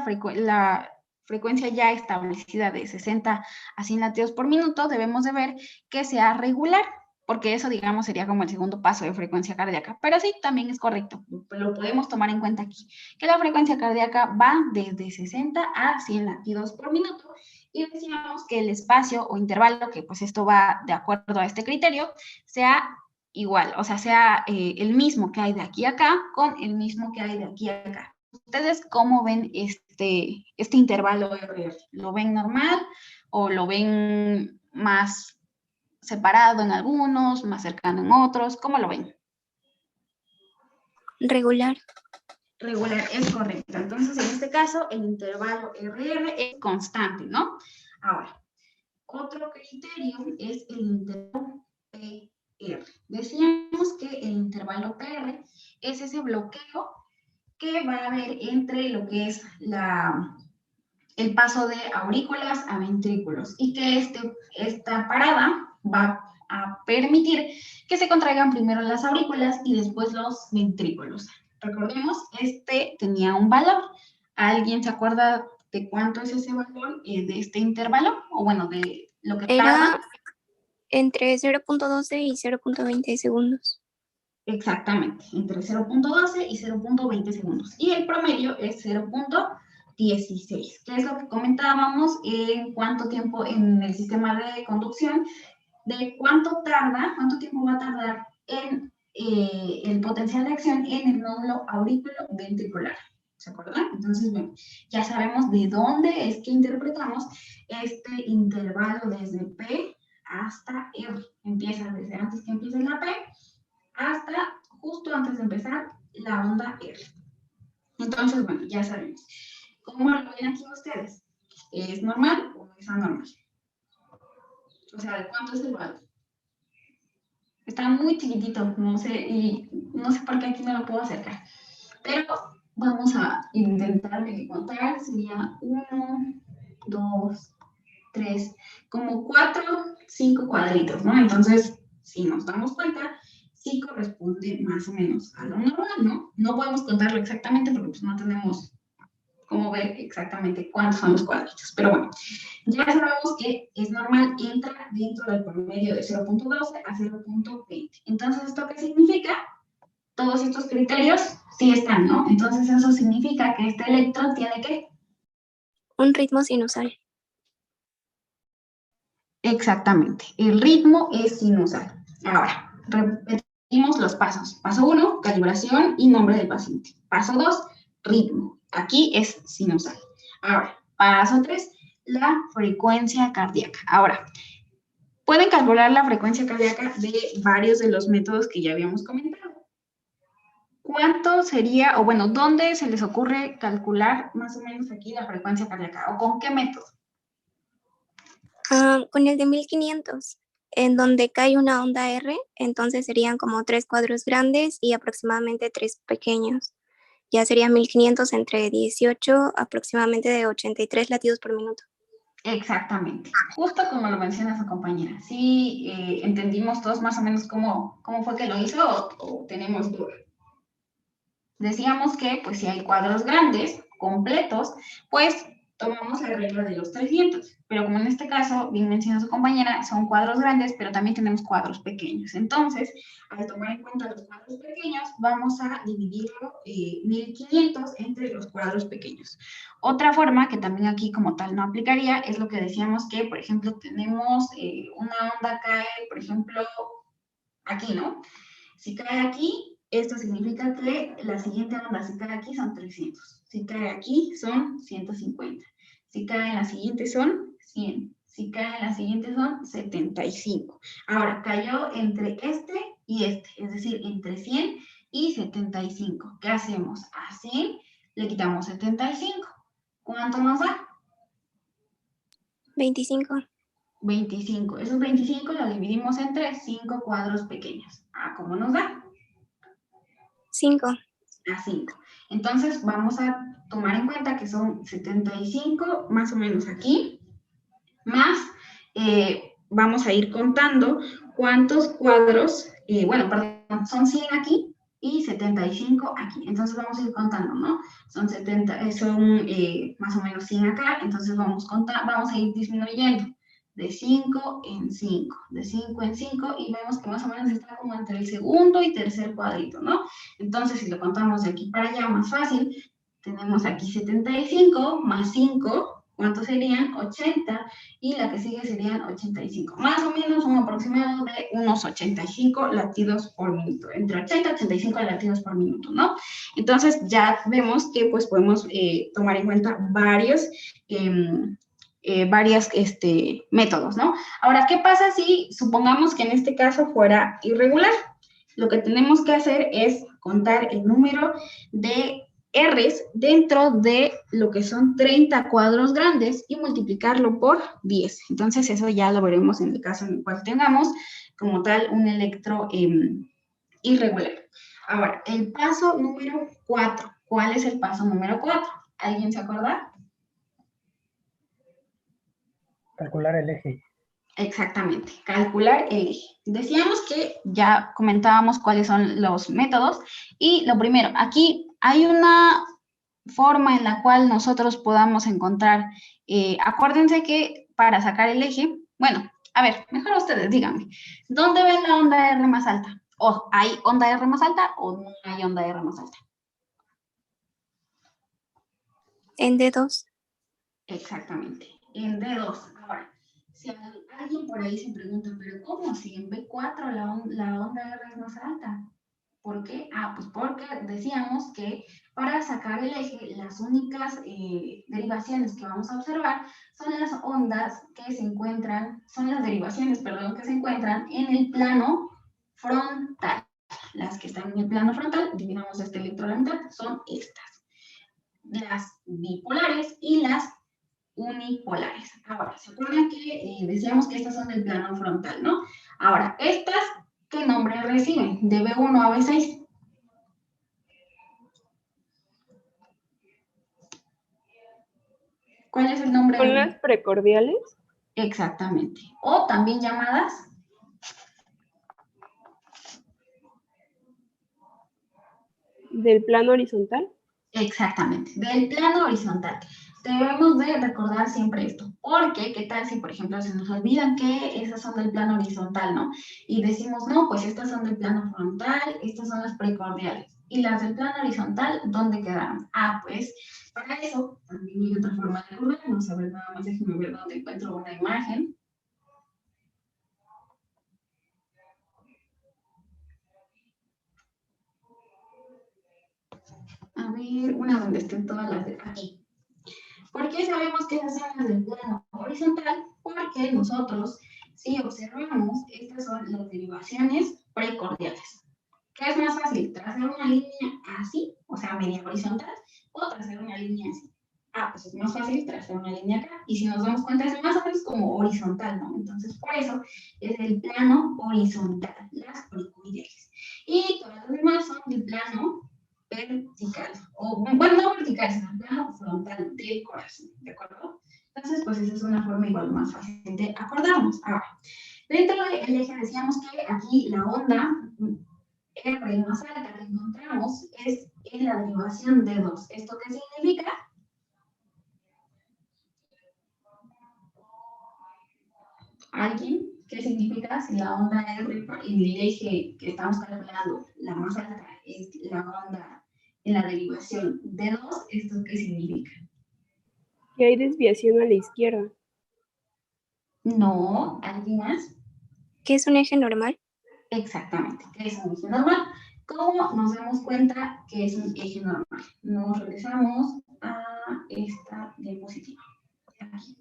frecuencia ya establecida de 60 a 100 latidos por minuto, debemos de ver que sea regular, porque eso, digamos, sería como el segundo paso de frecuencia cardíaca. Pero sí, también es correcto, lo podemos tomar en cuenta aquí, que la frecuencia cardíaca va desde 60 a 100 latidos por minuto, y decíamos que el espacio o intervalo, que pues esto va de acuerdo a este criterio, sea igual, o sea, sea el mismo que hay de aquí a acá con el mismo que hay de aquí a acá. ¿Ustedes cómo ven este intervalo RR? ¿Lo ven normal o lo ven más separado en algunos, más cercano en otros? ¿Cómo lo ven? Regular. Regular, es correcto. Entonces, en este caso, el intervalo RR es constante, ¿no? Ahora, otro criterio es el intervalo PR. Decíamos que el intervalo PR es ese bloqueo que va a haber entre lo que es el paso de aurículas a ventrículos y que esta parada va a permitir que se contraigan primero las aurículas y después los ventrículos. Recordemos, tenía un valor. ¿Alguien se acuerda de cuánto es ese valor de este intervalo? O bueno, de lo que tarda. Era entre 0.12 y 0.20 segundos. Exactamente, entre 0.12 y 0.20 segundos. Y el promedio es 0.16, que es lo que comentábamos en cuánto tiempo en el sistema de conducción, de cuánto tiempo va a tardar en el potencial de acción en el nódulo auriculo-ventricular. ¿Se acuerdan? Entonces, bueno, ya sabemos de dónde es que interpretamos este intervalo desde P hasta R. Empieza desde antes que empiece la P hasta justo antes de empezar la onda R. Entonces, bueno, ya sabemos. ¿Cómo lo ven aquí ustedes? ¿Es normal o es anormal? O sea, ¿de cuánto es el valor? Está muy chiquitito, no sé, y no sé por qué aquí no lo puedo acercar. Pero vamos a intentar contar. Sería 1, 2, 3, como 4, 5 cuadritos, ¿no? Entonces, si nos damos cuenta, sí corresponde más o menos a lo normal, ¿no? No podemos contarlo exactamente porque pues, no tenemos cómo ver exactamente cuántos son los cuadritos. Pero bueno, ya sabemos que es normal, entra dentro del promedio de 0.12 a 0.20. Entonces, ¿esto qué significa? Todos estos criterios sí están, ¿no? Entonces, eso significa que este electrón tiene que... Un ritmo sinusal. Exactamente, el ritmo es sinusal. Ahora, repetimos los pasos. Paso 1, calibración y nombre del paciente. Paso 2, ritmo. Aquí es sinusal. Ahora, paso 3, la frecuencia cardíaca. Ahora, pueden calcular la frecuencia cardíaca de varios de los métodos que ya habíamos comentado. ¿cuánto sería, o bueno, dónde se les ocurre calcular más o menos aquí la frecuencia cardíaca? ¿O con qué método? Con el de 1500, en donde cae una onda R, entonces serían como 3 cuadros grandes y aproximadamente 3 pequeños. Ya sería 1500 entre 18, aproximadamente de 83 latidos por minuto. Exactamente, justo como lo menciona su compañera. ¿Sí entendimos todos más o menos cómo fue que lo hizo o tenemos duda? Decíamos que, pues, si hay cuadros grandes, completos, pues tomamos la regla de los 300. Pero como en este caso, bien menciona su compañera, son cuadros grandes, pero también tenemos cuadros pequeños. Entonces, al tomar en cuenta los cuadros pequeños, vamos a dividirlo 1500 entre los cuadros pequeños. Otra forma que también aquí como tal no aplicaría es lo que decíamos que, por ejemplo, tenemos una onda cae, por ejemplo, aquí, ¿no? Si cae aquí, esto significa que la siguiente onda, si cae aquí, son 300. Si cae aquí, son 150. Si cae en la siguiente, son 100. Si cae en la siguiente, son 75. Ahora, cayó entre este y este, es decir, entre 100 y 75. ¿Qué hacemos? A 100 le quitamos 75. ¿Cuánto nos da? 25. 25. Esos 25 los dividimos entre 5 cuadros pequeños. ¿Cómo nos da? 5. A 5. Entonces vamos a tomar en cuenta que son 75 más o menos aquí, más vamos a ir contando cuántos cuadros, bueno, perdón, son 100 aquí y 75 aquí. Entonces vamos a ir contando, ¿no? Son 70, son más o menos 100 acá, entonces vamos a ir disminuyendo de 5 en 5, de 5 en 5, y vemos que más o menos está como entre el segundo y tercer cuadrito, ¿no? Entonces, si lo contamos de aquí para allá, más fácil, tenemos aquí 75 más 5, ¿cuántos serían? 80, y la que sigue serían 85. Más o menos un aproximado de unos 85 latidos por minuto, entre 80 y 85 latidos por minuto, ¿no? Entonces, ya vemos que pues podemos tomar en cuenta varios métodos, ¿no? Ahora, ¿qué pasa si supongamos que en este caso fuera irregular? Lo que tenemos que hacer es contar el número de R's dentro de lo que son 30 cuadros grandes y multiplicarlo por 10. Entonces, eso ya lo veremos en el caso en el cual tengamos como tal un electro irregular. Ahora, el paso número 4. ¿Cuál es el paso número 4? ¿Alguien se acuerda? Calcular el eje. Exactamente, calcular el eje. Decíamos que ya comentábamos cuáles son los métodos, y lo primero, aquí hay una forma en la cual nosotros podamos encontrar, acuérdense que para sacar el eje, bueno, a ver, mejor ustedes díganme, ¿dónde ven la onda R más alta? ¿O hay onda R más alta o no hay onda R más alta? En D2. Exactamente, en D2. Ahora, si alguien por ahí se pregunta, pero ¿cómo si en B4 la onda R es más alta? ¿Por qué? Pues porque decíamos que para sacar el eje, las únicas derivaciones que vamos a observar son las ondas que se encuentran, son las derivaciones, perdón, que se encuentran en el plano frontal. Las que están en el plano frontal, dividamos este electro a la mitad, son estas. Las bipolares y las unipolares. Ahora, ¿se acuerdan que decíamos que estas son del plano frontal, ¿no? Ahora, estas, ¿qué nombre reciben? De B1 a B6. ¿Cuál es el nombre? ¿Son las precordiales? Exactamente. O también llamadas ¿Del plano horizontal? exactamente, del plano horizontal. Debemos de recordar siempre esto, porque qué tal si, por ejemplo, se nos olvidan que esas son del plano horizontal, ¿no? Y decimos, no, pues estas son del plano frontal, estas son las precordiales. Y las del plano horizontal, ¿dónde quedaron? Pues para eso también hay otra forma de recordar. Vamos a ver, nada más déjenme ver dónde encuentro una imagen. A ver, una donde estén todas las de aquí. ¿Por qué sabemos que esas son las del plano horizontal? Porque nosotros, si observamos, estas son las derivaciones precordiales. ¿Qué es más fácil? ¿Trazar una línea así, o sea, media horizontal, o trazar una línea así? Pues es más fácil trazar una línea acá. Y si nos damos cuenta, es más o menos como horizontal, ¿no? Entonces, por eso es el plano horizontal, las oricoideales. Y todas las demás son del plano vertical. O, bueno, no vertical, sino el plano frontal del corazón, ¿de acuerdo? Entonces, pues esa es una forma igual más fácil de acordarnos. Ahora, dentro del eje decíamos que aquí la onda R más alta que encontramos es en la derivación de 2. ¿Esto qué significa? ¿Alguien? ¿Qué significa si la onda R en el eje que estamos calculando, la más alta, es la onda en la derivación de 2? ¿Esto qué significa? Que hay desviación a la izquierda. No, ¿alguien más? ¿Qué es un eje normal? Exactamente, que es un eje normal. ¿Cómo nos damos cuenta que es un eje normal? Nos regresamos a esta diapositiva. Aquí.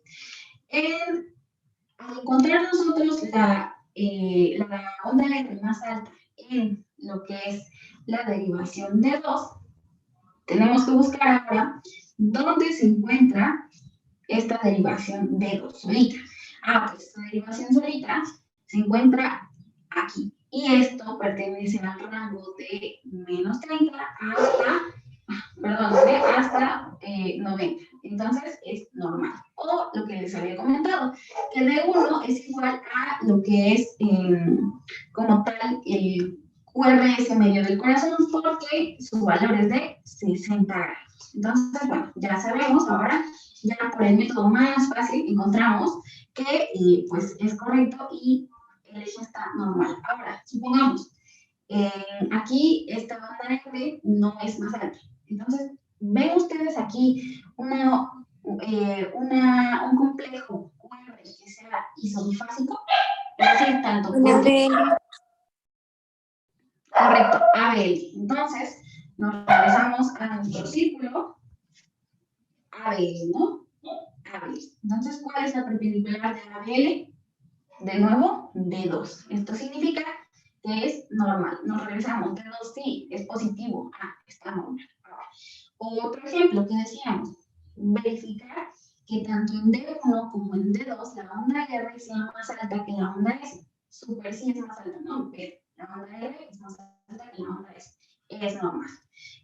Al encontrar nosotros la onda R más alta en lo que es la derivación de 2, tenemos que buscar ahora dónde se encuentra esta derivación de 2 solita. Pues esta derivación solita se encuentra aquí. Y esto pertenece al rango de menos 30 hasta 90. Entonces es normal. O lo que les había comentado, que de 1 es igual a lo que es como tal el QRS medio del corazón, porque su valor es de 60 grados. Entonces, bueno, ya sabemos ahora, ya por el método más fácil encontramos que pues es correcto y el eje está normal. Ahora, supongamos, aquí esta banda R no es más alta. Entonces, ven ustedes aquí un complejo QR que sea isodifásico, es decir, tanto Un ABL. Correcto, ABL. Entonces, nos regresamos a nuestro círculo ABL, ¿no? ABL. Entonces, ¿cuál es la perpendicular de ABL? De nuevo, de 2. Esto significa que es normal. Nos regresamos de 2, sí, es positivo. Está normal. Otro ejemplo que decíamos, verificar que tanto en D1 como en D2 la onda R sea más alta que la onda S. Super sí es más alta, ¿no? Pero la onda R es más alta que la onda S. Es normal.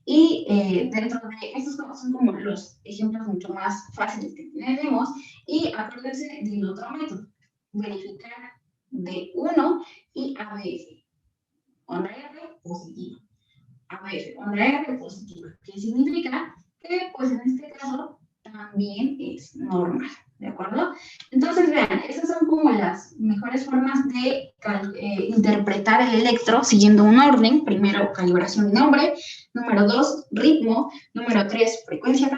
Y dentro de estos son como los ejemplos mucho más fáciles que tenemos. Y acuérdense del otro método, verificar D1 y ABS. Onda R positiva. Onda R positiva, que significa que, pues en este caso, también es normal, ¿de acuerdo? Entonces, vean, esas son como las mejores formas de interpretar el electro siguiendo un orden. Primero, calibración de nombre. Número 2, ritmo. Número 3, frecuencia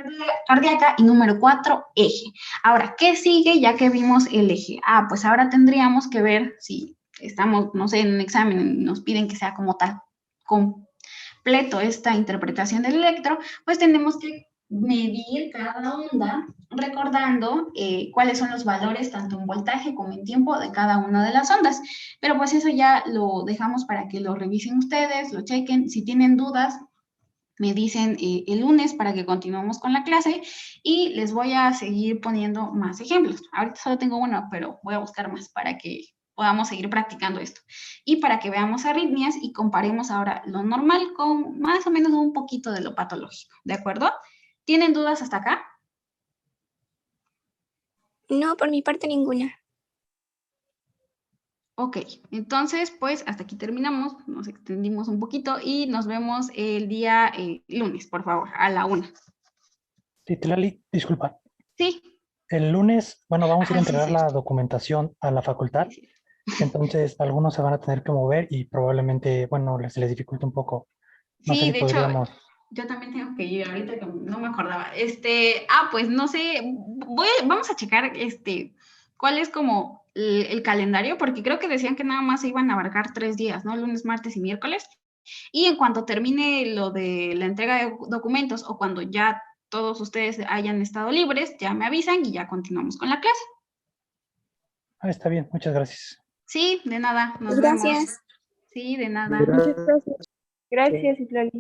cardíaca. Y número 4, eje. Ahora, ¿qué sigue ya que vimos el eje? Pues ahora tendríamos que ver si estamos, no sé, en un examen, nos piden que sea como tal, completo esta interpretación del electro, pues tenemos que medir cada onda recordando cuáles son los valores tanto en voltaje como en tiempo de cada una de las ondas. Pero pues eso ya lo dejamos para que lo revisen ustedes, lo chequen. Si tienen dudas, me dicen el lunes para que continuemos con la clase y les voy a seguir poniendo más ejemplos. Ahorita solo tengo uno, pero voy a buscar más para que podamos seguir practicando esto. Y para que veamos arritmias y comparemos ahora lo normal con más o menos un poquito de lo patológico, ¿de acuerdo? ¿Tienen dudas hasta acá? No, por mi parte ninguna. Ok, entonces pues hasta aquí terminamos, nos extendimos un poquito y nos vemos el día lunes, por favor, a la 1. Citlali, disculpa. Sí. El lunes, bueno, vamos a ir a entregar sí. la documentación a la facultad. Entonces, algunos se van a tener que mover y probablemente, bueno, les dificulta un poco. No sé Sí, si de podríamos... hecho, yo también tengo que ir ahorita que no me acordaba. Pues no sé, vamos a checar cuál es como el calendario, porque creo que decían que nada más se iban a abarcar 3 días, ¿no? Lunes, martes y miércoles. Y en cuanto termine lo de la entrega de documentos o cuando ya todos ustedes hayan estado libres, ya me avisan y ya continuamos con la clase. está bien, muchas gracias. Sí, de nada, nos Gracias. vemos. Sí, de nada. Muchas gracias. Gracias, Itlali.